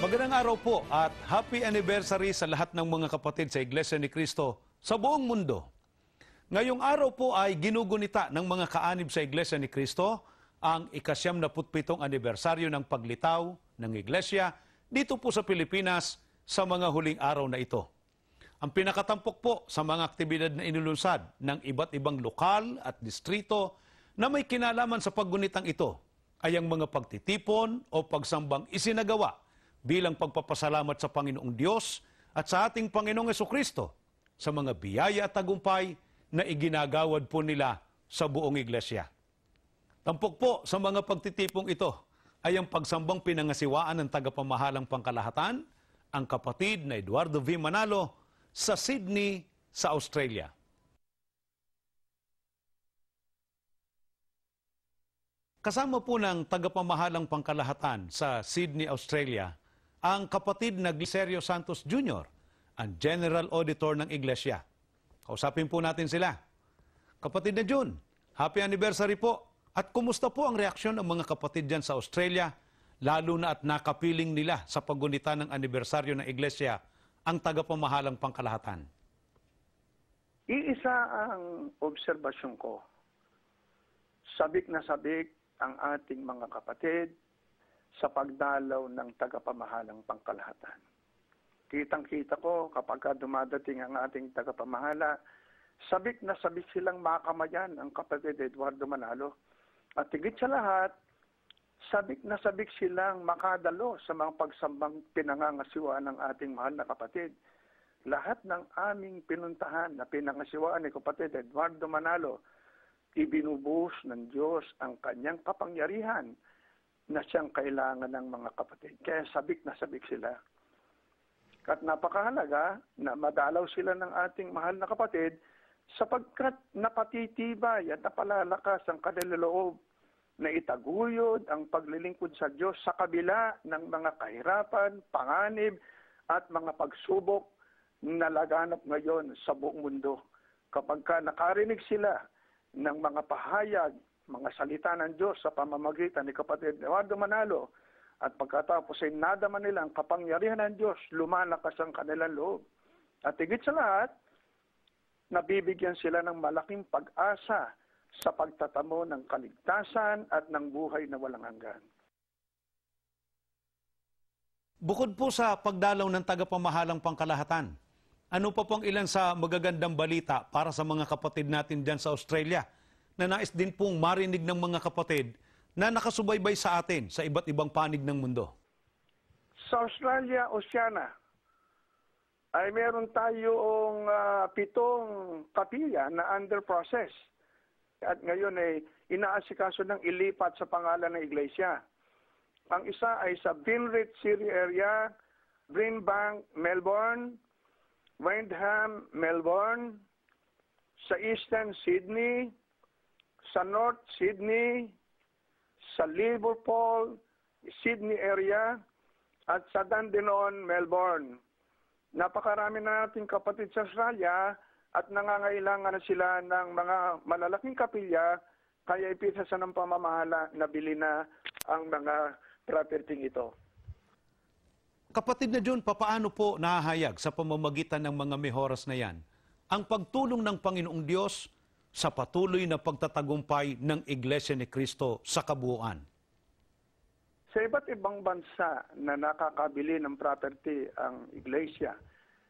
Magandang araw po at happy anniversary sa lahat ng mga kapatid sa Iglesia ni Cristo sa buong mundo. Ngayong araw po ay ginugunita ng mga kaanib sa Iglesia ni Cristo ang ika-77 anibersaryo ng paglitaw ng Iglesia dito po sa Pilipinas sa mga huling araw na ito. Ang pinakatampok po sa mga aktibidad na inulunsad ng iba't ibang lokal at distrito na may kinalaman sa paggunitang ito ay ang mga pagtitipon o pagsambang isinagawa bilang pagpapasalamat sa Panginoong Diyos at sa ating Panginoong Jesucristo sa mga biyaya at tagumpay na iginagawad po nila sa buong iglesia. Tampok po sa mga pagtitipong ito ay ang pagsambang pinangasiwaan ng tagapamahalang pangkalahatan, ang kapatid na Eduardo V. Manalo sa Sydney, sa Australia. Kasama po ng tagapamahalang pangkalahatan sa Sydney, Australia, ang kapatid na Glicerio Santos Jr., ang General Auditor ng Iglesia. Kausapin po natin sila. Kapatid na Jun, happy anniversary po. At kumusta po ang reaksyon ng mga kapatid dyan sa Australia, lalo na at nakapiling nila sa paggunita ng anibersaryo ng Iglesia ang tagapamahalang pangkalahatan? Iisa ang obserbasyon ko. Sabik na sabik ang ating mga kapatid sa pagdalaw ng tagapamahalang pangkalahatan. Kitang-kita ko kapag dumadating ang ating tagapamahala, sabik na sabik silang makamayan ang kapatid Eduardo Manalo. At higit sa lahat, sabik na sabik silang makadalo sa mga pagsambang pinangangasiwa ng ating mahal na kapatid. Lahat ng aming pinuntahan na pinangasiwaan ni kapatid Eduardo Manalo, ibinubuhos ng Diyos ang kanyang kapangyarihan na siyang kailangan ng mga kapatid. Kaya sabik na sabik sila. At napakahalaga na madalaw sila ng ating mahal na kapatid sapagkat napatitibay at napalalakas ang kanilang loob na itaguyod ang paglilingkod sa Diyos sa kabila ng mga kahirapan, panganib at mga pagsubok na laganap ngayon sa buong mundo. Kapag nakarinig sila ng mga pahayag, mga salita ng Diyos sa pamamagitan ni kapatid Eduardo Manalo, at pagkatapos ay nadaman nila ang kapangyarihan ng Diyos, lumalakas ang kanilang loob. At higit sa lahat, nabibigyan sila ng malaking pag-asa sa pagtatamo ng kaligtasan at ng buhay na walang hanggan. Bukod po sa pagdalaw ng tagapamahalang pangkalahatan, ano pa pong ilan sa magagandang balita para sa mga kapatid natin dyan sa Australia na nais din pong marinig ng mga kapatid na nakasubaybay sa atin sa iba't ibang panig ng mundo? Sa Australia, Oceania, ay meron tayong 7 kapilya na under process. At ngayon ay inaasikaso ng ilipat sa pangalan ng Iglesia. Ang isa ay sa Binrith City area, Greenbank, Melbourne, Wyndham, Melbourne, sa Eastern Sydney, sa North Sydney, sa Liverpool, Sydney area, at sa Dandenong, Melbourne. Napakarami na nating kapatid sa Australia at nangangailangan na sila ng mga malalaking kapilya, kaya ipisa sa ng pamamahala na bili na ang mga property ito. Kapatid na Jun, papaano po nahahayag sa pamamagitan ng mga mehoras na yan ang pagtulong ng Panginoong Diyos sa patuloy na pagtatagumpay ng Iglesia ni Cristo sa kabuuan? Sa iba't ibang bansa na nakakabili ng property ang Iglesia,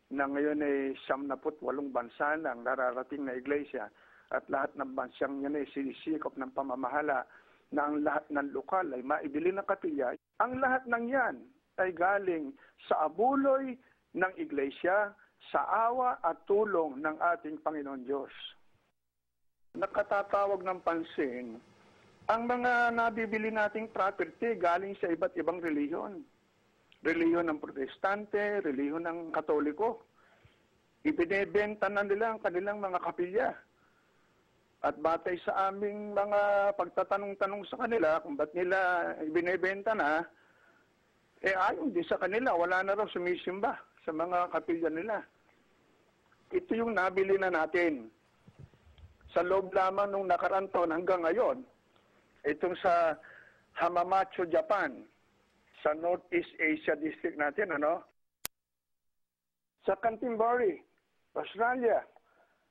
na ngayon ay 78 bansa na ang nararating na Iglesia, at lahat ng bansang yan ay sinisikop ng pamamahala na ang lahat ng lokal ay maibili ng kapilya. Ang lahat ng yan ay galing sa abuloy ng Iglesia, sa awa at tulong ng ating Panginoon Diyos. Nakatatawag ng pansin, ang mga nabibili nating property galing sa iba't ibang relihiyon. Relihiyon ng Protestante, relihiyon ng Katoliko. Ibinebenta na nila ang kanilang mga kapilya. At batay sa aming mga pagtatanong-tanong sa kanila kung ba't nila ibinebenta na, ayon din sa kanila, wala na raw sumisimba sa mga kapilya nila. Ito yung nabili na natin. Sa loob lamang nung nakarang taon hanggang ngayon, itong sa Hamamatsu, Japan, sa Northeast Asia District natin, ano? Sa Canterbury, Australia,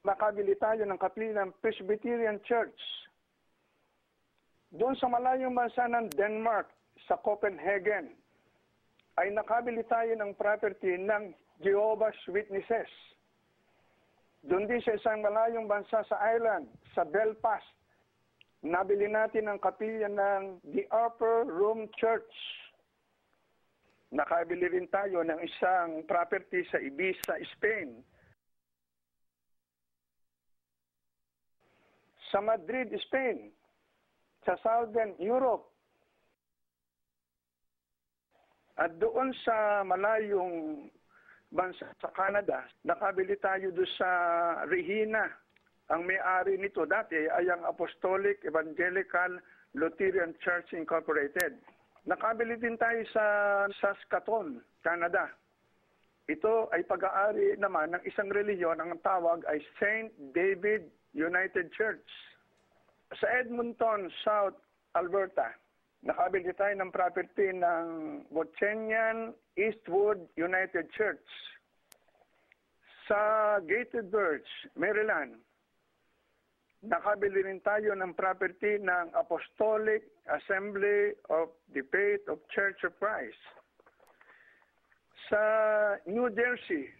nakabili tayo ng kapila ng Presbyterian Church. Doon sa malayong bansa ng Denmark, sa Copenhagen, ay nakabili tayo ng property ng Jehovah's Witnesses. Doon din sa isang malayong bansa sa Ireland, sa Belfast, nabili natin ang kapilya ng The Upper Room Church. Nakabili rin tayo ng isang property sa Ibiza, Spain. Sa Madrid, Spain. Sa Southern Europe. At doon sa malayong bansa sa Canada, nakabili tayo doon sa Regina. Ang may-ari nito dati ay ang Apostolic Evangelical Lutheran Church Incorporated. Nakabili din tayo sa Saskatoon, Canada. Ito ay pag-aari naman ng isang reliyon, ang tawag ay St. David United Church. Sa Edmonton, South Alberta, nakabili tayo ng property ng Bochenian Eastwood United Church. Sa Gated Birch, Maryland, nakabili rin tayo ng property ng Apostolic Assembly of the Faith of Church of Christ. Sa New Jersey,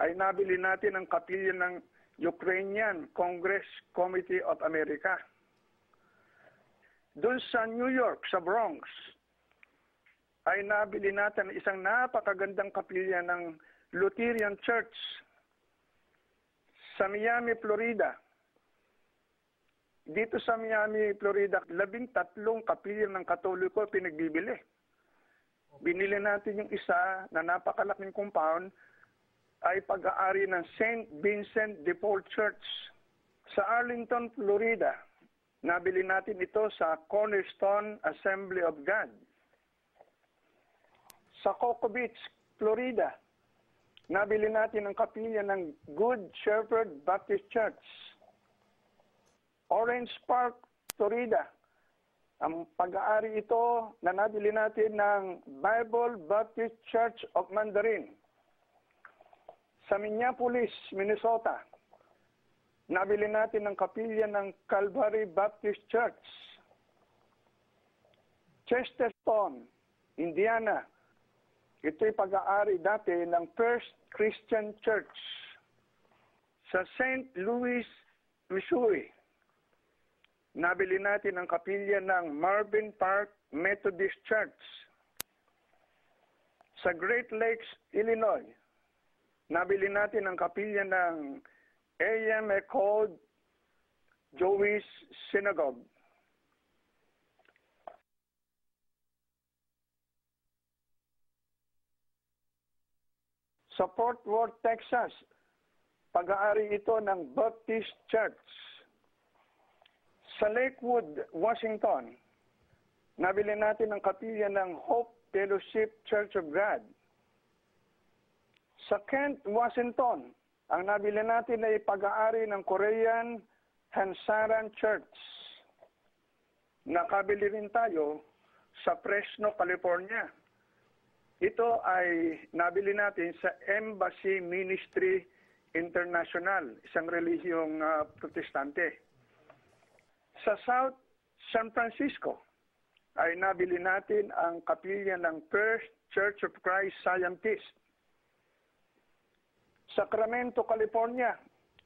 ay nabili natin ang kapilya ng Ukrainian Congress Committee of America. Doon sa New York, sa Bronx, ay nabili natin isang napakagandang kapilya ng Lutheran Church. Sa Miami, Florida, dito sa Miami, Florida, 13 kapilya ng Katoliko pinagbibili. Binili natin yung isa na napakalaking compound ay pag-aari ng St. Vincent de Paul Church. Sa Arlington, Florida, nabili natin ito sa Cornerstone Assembly of God. Sa Cocoa Beach, Florida, nabili natin ang kapilya ng Good Shepherd Baptist Church. Orange Park, Florida, ang pag-aari ito na nabili natin ng Bible Baptist Church of Mandarin. Sa Minneapolis, Minnesota, nabili natin ang kapilya ng Calvary Baptist Church. Chesterton, Indiana, ito'y pag-aari dati ng First Christian Church. Sa St. Louis, Missouri, nabili natin ang kapilya ng Marvin Park Methodist Church. Sa Great Lakes, Illinois, nabili natin ang kapilya ng A.M. Eckhart Jewish Synagogue. Sa Fort Worth, Texas, pag-aari ito ng Baptist Church. Sa Lakewood, Washington, nabili natin ang kapilya ng Hope Fellowship Church of God. Sa Kent, Washington, ang nabili natin ay pag-aari ng Korean Hansaran Church. Nakabili rin tayo sa Fresno, California. Ito ay nabili natin sa Embassy Ministry International, isang relihiyong protestante. Sa South San Francisco, ay nabili natin ang kapilya ng First Church of Christ Scientist. Sacramento, California,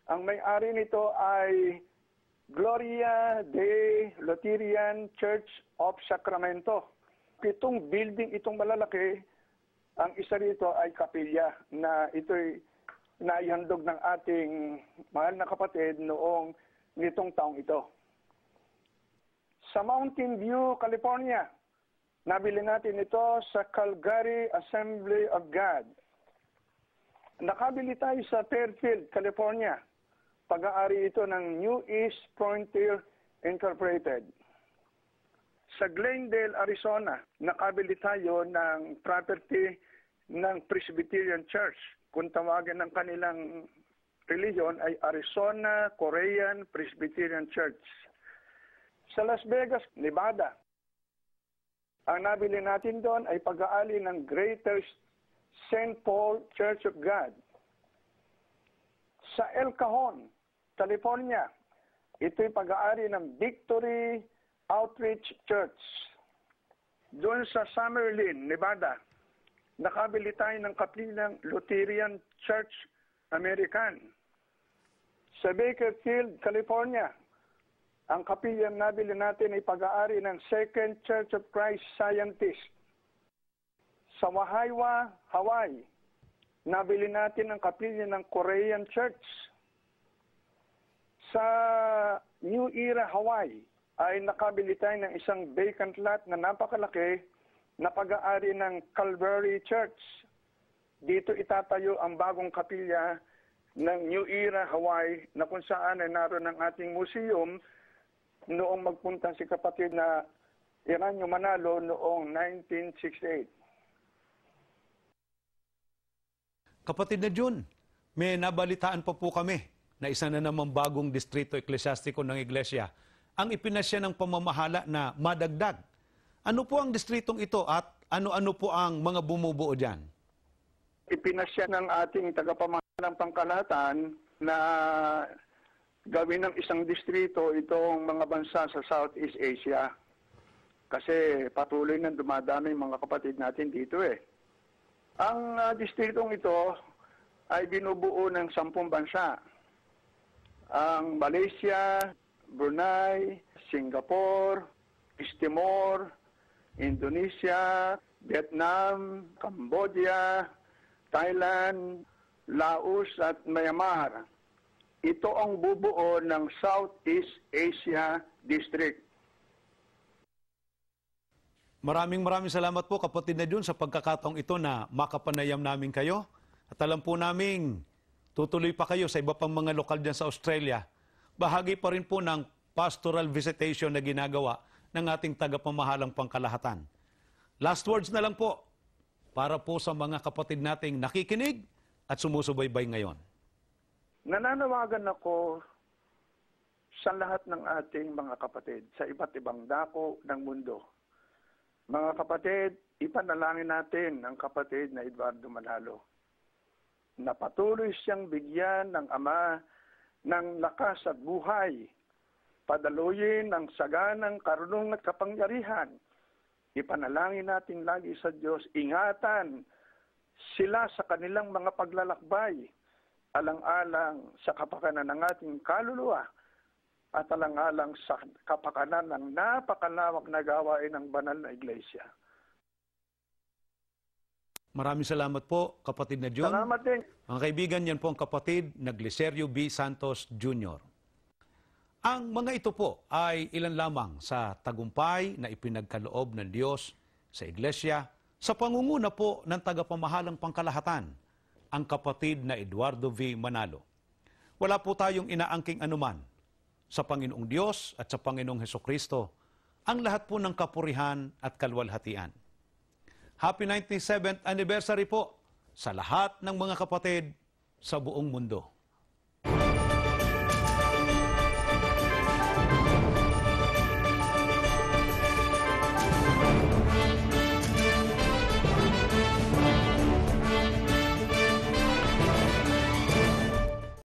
ang may-ari nito ay Gloria de Lutheran Church of Sacramento. 7 building itong malalaki. Ang isa rito ay kapilya na ito'y naihandog ng ating mahal na kapatid noong nitong taong ito. Sa Mountain View, California, nabili natin ito sa Calgary Assembly of God. Nakabili tayo sa Fairfield, California. Pag-aari ito ng New East Frontier Incorporated. Sa Glendale, Arizona, nakabili tayo ng property ng Presbyterian Church. Kung tawagan ng kanilang reliyon ay Arizona Korean Presbyterian Church. Sa Las Vegas, Nevada, Ang nabili natin doon ay pag-aali ng Greater St. Paul Church of God. Sa El Cajon, California, ito'y pag-aari ng Victory Outreach Church. Doon sa Summerlin, Nevada, nakabili tayo ng kapilang Lutheran Church American. Sa Bakersfield, California, ang kapilyang nabili natin ay pag-aari ng Second Church of Christ Scientist. Sa Wahaiwa, Hawaii, nabili natin ang kapilya ng Korean Church. Sa New Era, Hawaii, ay nakabili tayo ng isang vacant lot na napakalaki na pag-aari ng Calvary Church. Dito itatayo ang bagong kapilya ng New Era, Hawaii, na kung saan ay naroon ang ating museum noong magpunta si kapatid na Iranyo Manalo noong 1968. Kapatid na Jun, may nabalitaan pa po kami na isa na namang bagong distrito eklesyastiko ng Iglesia ang ipinasya ng pamamahala na madagdag. Ano po ang distritong ito at ano-ano po ang mga bumubuo dyan? Ipinasya ng ating tagapamahalang pangkalahatan na gawin ng isang distrito itong mga bansa sa Southeast Asia. Kasi patuloy nang dumadami yung mga kapatid natin dito eh. Ang distritong ito ay binubuo ng 10 bansa. Ang Malaysia, Brunei, Singapore, Timor, Indonesia, Vietnam, Cambodia, Thailand, Laos at Myanmar. Ito ang bubuo ng Southeast Asia District. Maraming salamat po kapatid na Jun sa pagkakataong ito na makapanayam namin kayo. At alam po namin, tutuloy pa kayo sa iba pang mga lokal dyan sa Australia. Bahagi pa rin po ng pastoral visitation na ginagawa ng ating tagapamahalang pangkalahatan. Last words na lang po para po sa mga kapatid nating nakikinig at sumusubaybay ngayon. Nananawagan ako sa lahat ng ating mga kapatid sa iba't ibang dako ng mundo. Mga kapatid, ipanalangin natin ang kapatid na Eduardo Manalo na patuloy siyang bigyan ng Ama ng lakas at buhay, padaluyin ang saganang karunungan at kapangyarihan. Ipanalangin natin lagi sa Diyos, ingatan sila sa kanilang mga paglalakbay, alang-alang sa kapakanan ng ating kaluluwa at alang-alang sa kapakanan ng napakalawak na gawain ng banal na iglesia. Maraming salamat po, kapatid na Jun. Salamat din. Mga kaibigan, yan po ang kapatid na Glicerio B. Santos Jr. Ang mga ito po ay ilan lamang sa tagumpay na ipinagkaloob ng Diyos sa iglesia sa pangunguna po ng tagapamahalang pangkalahatan, ang kapatid na Eduardo V. Manalo. Wala po tayong inaangking anuman sa Panginoong Diyos at sa Panginoong Hesukristo ang lahat po ng kapurihan at kalwalhatian. Happy 97th anniversary po sa lahat ng mga kapatid sa buong mundo.